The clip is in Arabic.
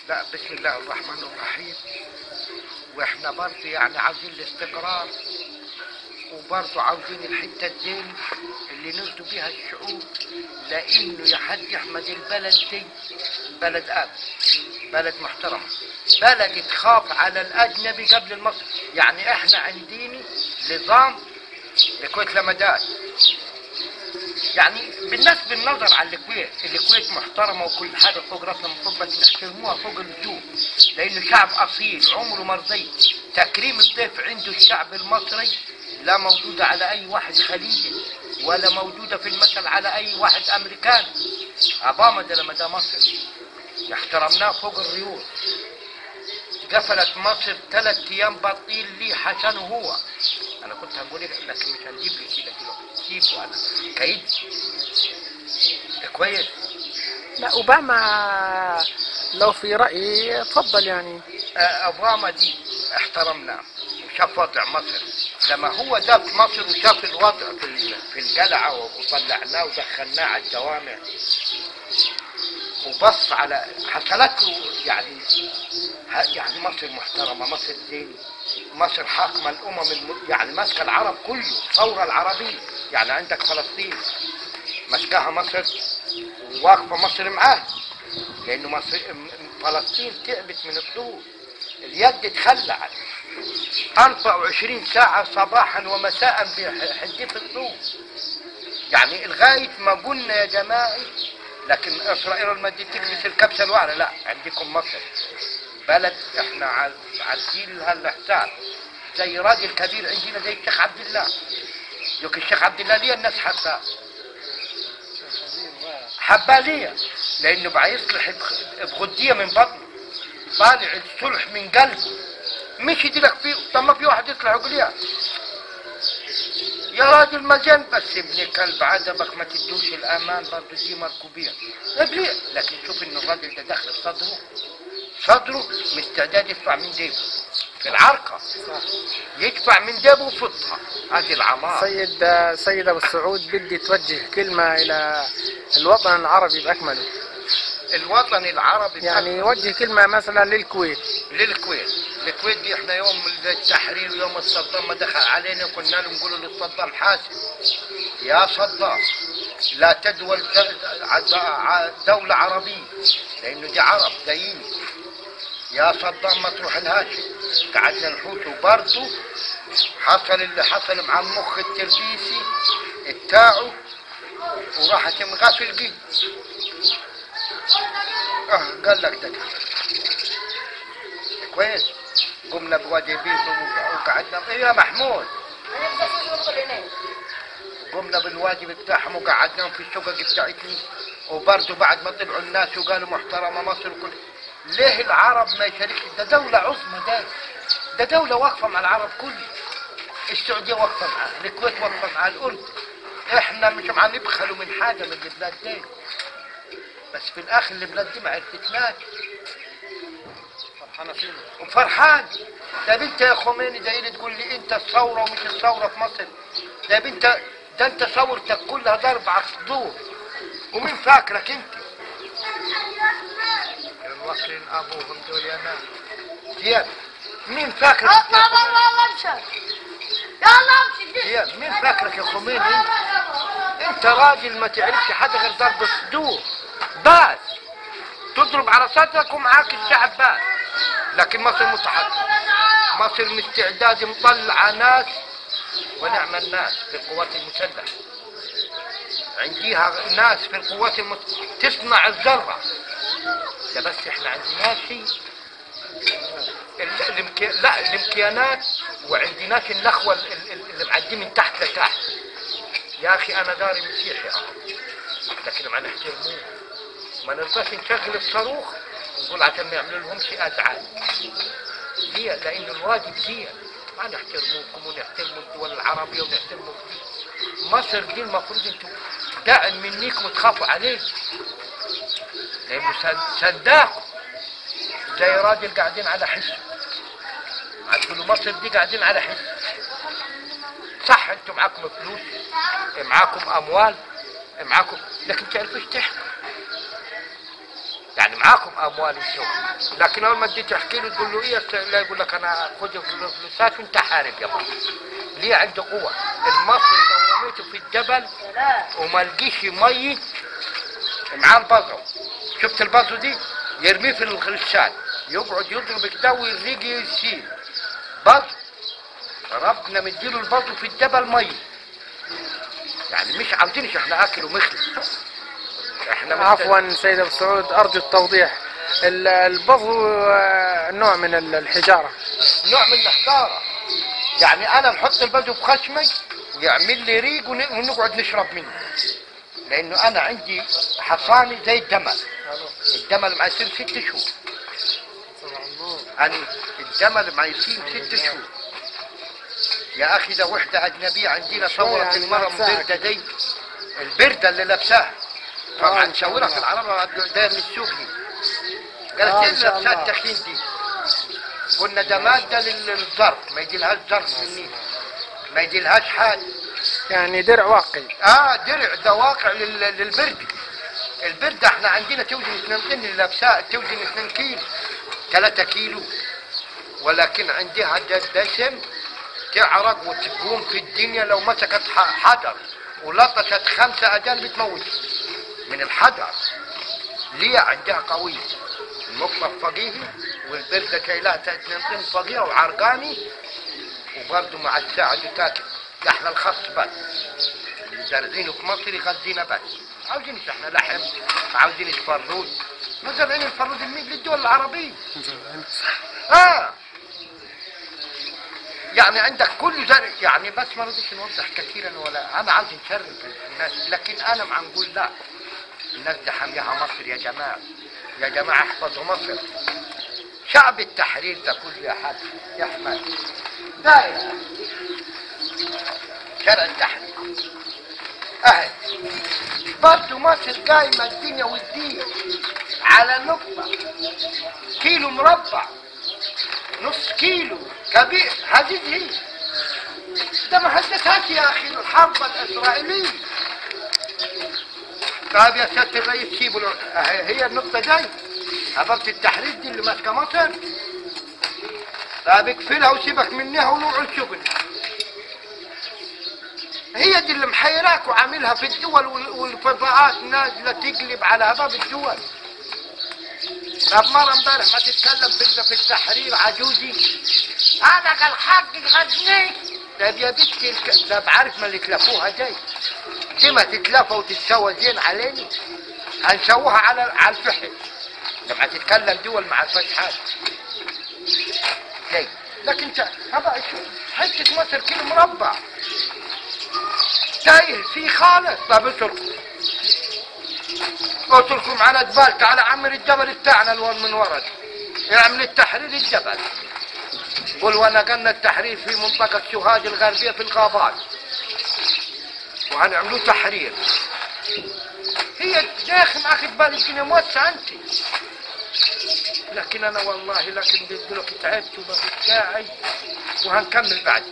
لا، بسم الله الرحمن الرحيم. واحنا برضه يعني عاوزين الاستقرار، وبرضه عاوزين الحته الدين اللي نرضوا بيها الشعوب، لانه يا حاج احمد البلد دي بلد امن، بلد محترم، بلد تخاف على الاجنبي قبل المصري. يعني احنا عندنا نظام الكويت لمداد، يعني بالنسبة بالنظر على الكويت محترمة وكل حاجة فوق راسنا من فوق، بس نحترموها فوق الوجوه، لأنه شعب أصيل عمره ما رضي. تكريم الضيف عنده الشعب المصري لا موجودة على أي واحد خليجي، ولا موجودة في المثل على أي واحد أمريكاني. أباما ده لما ده مصر احترمناه فوق الريوس. قفلت مصر 3 أيام بطيل لي حسن هو. أنا كنت هقول لك لكن مش هنجيب لي كده كيف وأنا كيد كويس. لا، اوباما لو في رأيي تفضل يعني. اوباما دي احترمناه وشاف وضع مصر، لما هو ده في مصر وشاف الوضع في القلعه وطلعناه ودخلناه على الجوامع، وبص على حصلت له يعني مصر محترمه، مصر زين، مصر حاكمه الامم يعني ماسكه العرب كله، الثوره العربيه. يعني عندك فلسطين ماسكاها مصر وواقفه مصر معاه، لانه مصر فلسطين تعبت من الضوء، اليد تخلعت 24 ساعة صباحا ومساء بحديث الضوء. يعني لغاية ما قلنا يا جماعة لكن اسرائيل لما تجي تكبس الكبسة الواحدة، لا عندكم مصر بلد احنا عارفين لها الاحسان. زي راجل كبير عندنا زي الشيخ عبد الله، يوك الشيخ عبد الله ليه الناس حباه ليه؟ لانه بقى يصلح بغدية من بطنه، طالع الصلح من قلبه، مش يدي لك فيه. طب ما في واحد يصلح يقول يا راجل مزين، بس ابن كلب عدبك ما تدوش الامان، برضه دي مركوبيه ليه؟ لكن شوف ان الراجل ده داخل صدره مستعداد يدفع من جيبه في العركه، يدفع من جيبه وفضها. هذه العمار. سيد ابو السعود، بدي توجه كلمه الى الوطن العربي باكمله. الوطن العربي يعني وجه كلمه مثلا للكويت. الكويت دي احنا يوم التحرير ويوم الصدام ما دخل علينا كنا نقول للصدام حاسب يا صدام لا تدول دولة عربية، لانه دي عرب زيين. يا صدام ما تروح الهاشم. قعدنا نحوش، وبرضه حصل اللي حصل مع المخ التربيسي بتاعه، وراحت مغافل جي. قال لك ده كويس. قمنا بواجبين وقعدنا يا محمود، قمنا بالواجب بتاعهم وقعدناهم في الشقق بتاعتنا. وبرضه بعد ما طلعوا الناس وقالوا محترمه مصر وكل، ليه العرب ما يشاركش؟ ده دولة عظمى، ده دولة واقفة مع العرب كله. السعودية واقفة معاه، الكويت واقفة مع الأردن. احنا مش عم نبخلوا من حاجة من البلاد دي، بس في الآخر البلاد دي ما عرفتناش. وفرحان. طيب انت يا خميني جاي تقول لي انت الثورة ومش الثورة في مصر؟ طيب انت ثورتك كلها ضرب على الصدور، ومين فاكرك انت؟ الوكيل ابوهم دول يا ناس زياد، مين فاكرك؟ زياد مين فاكرك يا خميني؟ انت راجل ما تعرفش حدا غير ضرب الصدور بس، تضرب على صدرك ومعاك الشعب بس. لكن مصر متحضرة، مصر مستعداد مطلعة ناس ونعم الناس في القوات المسلحة، عنديها ناس في القوات تصنع الذرة ده. بس احنا عندناش الامكانات، وعندناش النخوة اللي معدي من تحت لتحت. يا اخي انا داري مسيحي لكن ما نحترموه، ما نرضاش نشغل الصاروخ ونقول عشان ما يعملوا لهم شيء ازعاج. ليه؟ لانه الواجب دي ما نحترموكم ونحترموا الدول العربيه ونحترموا مصر دي. المفروض انتوا داعم منيكم وتخافوا عليه، لانه صدقوا زي راجل قاعدين على حسه. هتقولوا مصر دي قاعدين على حسه، صح انتوا معاكم فلوس، معاكم اموال، معاكم، لكن تعرفوش تحكوا. يعني معاكم اموال انتم، لكن اول ما تجي تحكي له تقول له ايه لا، يقول لك انا خذ فلوسات وانت حارب يا مصر. ليه؟ عنده قوه. المصري لو رميته في الجبل وما لقيش ميت معاه البازو، شفت البازو دي؟ يرميه في الخلشان، يقعد يضرب كده ويريق يشيل بازو. ربنا مديله البازو في الجبل ميت. يعني مش عاوزينش احنا اكل ومخلي. احنا عفوا سيد ابو سعود، ارجو التوضيح. البظو نوع من الحجاره. نوع من الحجاره. يعني انا نحط البازو في خشمي ويعمل لي ريق ونقعد نشرب منه، لانه انا عندي حصاني زي الجمل. الجمل معي يصير 6 شهور. يعني الجمل معي يصير 6 شهور. يا اخي ده وحده اجنبيه عندنا صورت المرأة مبردة دي، البردة اللي لابساها، طبعا نشاورها في العربة ده من السوق دي. قالت ايه اللي لابساها التخين دي؟ قلنا ده مادة للظرف، ما يجيلهاش ظرف مني، ما يجيلهاش حاجة. يعني درع واقي. درع ده واقع للبردة. البردة احنا عندنا توزن 2 طن، اللي لابساها توزن 2 كيلو 3 كيلو، ولكن عندها دسم تعرق وتقوم في الدنيا. لو مسكت حجر ولطشت 5 أجانب بتموت من الحجر. ليه؟ عندها قوية. المطلق فقيهي والبردة شايلها 2 طن فقيرة وعرقاني، وبرضه مع الساعة تاكل. احنا الخص بس اللي زارعينه في مصر يغذينا بس. عاوزينش احنا لحم، عاوزين الفروج. مزرعين الفروج للدول العربية. يعني عندك كل زرع. يعني بس ما رضيش نوضح كثيرا، ولا انا عاوز نشرف الناس، لكن انا عم نقول لا، الناس دي حاميها مصر يا جماعه. يا جماعه احفظوا مصر. شعب التحرير ده كله يا حاج يا احمد دايره شارع التحرير اهل. برضه مصر قايمه الدنيا والدين على نقطه كيلو مربع، نص كيلو كبير. هذه هي ده ما حدثهاش يا اخي الحرب الاسرائيليه. طيب يا سياده الرئيس سيبوا هي النقطه دي، هبط التحرير دي اللي ماسكه مصر. طيب اقفلها وسيبك منها ونقعد شغل. هي دي اللي محيراك وعاملها في الدول، والفضاءات نازله تقلب على باب الدول. طب مرة امبارح ما تتكلم في التحرير عجوزي، انا الحق غزني. طب يا بنتي طب عارف ما اللي تلفوها دي ما تتلفى وتتسوى زين علينا، هنسووها على الفحل. لما تتكلم دول ما عرفاش حاجه زي. لكن هبقى حته مصر كيلو مربع تايه فيه خالص. طب اتركوا معنا جبال. تعال عمر الجبل بتاعنا من ورد، اعمل التحرير الجبل. قل ونقلنا التحرير في منطقة سوهاج الغربية في الغابات، وهنعملوا تحرير. هي داخل اخذ بالي الدنيا موسعة انت. لكن انا والله لكن بيقولوا تعبت وما في داعي، وهنكمل بعد.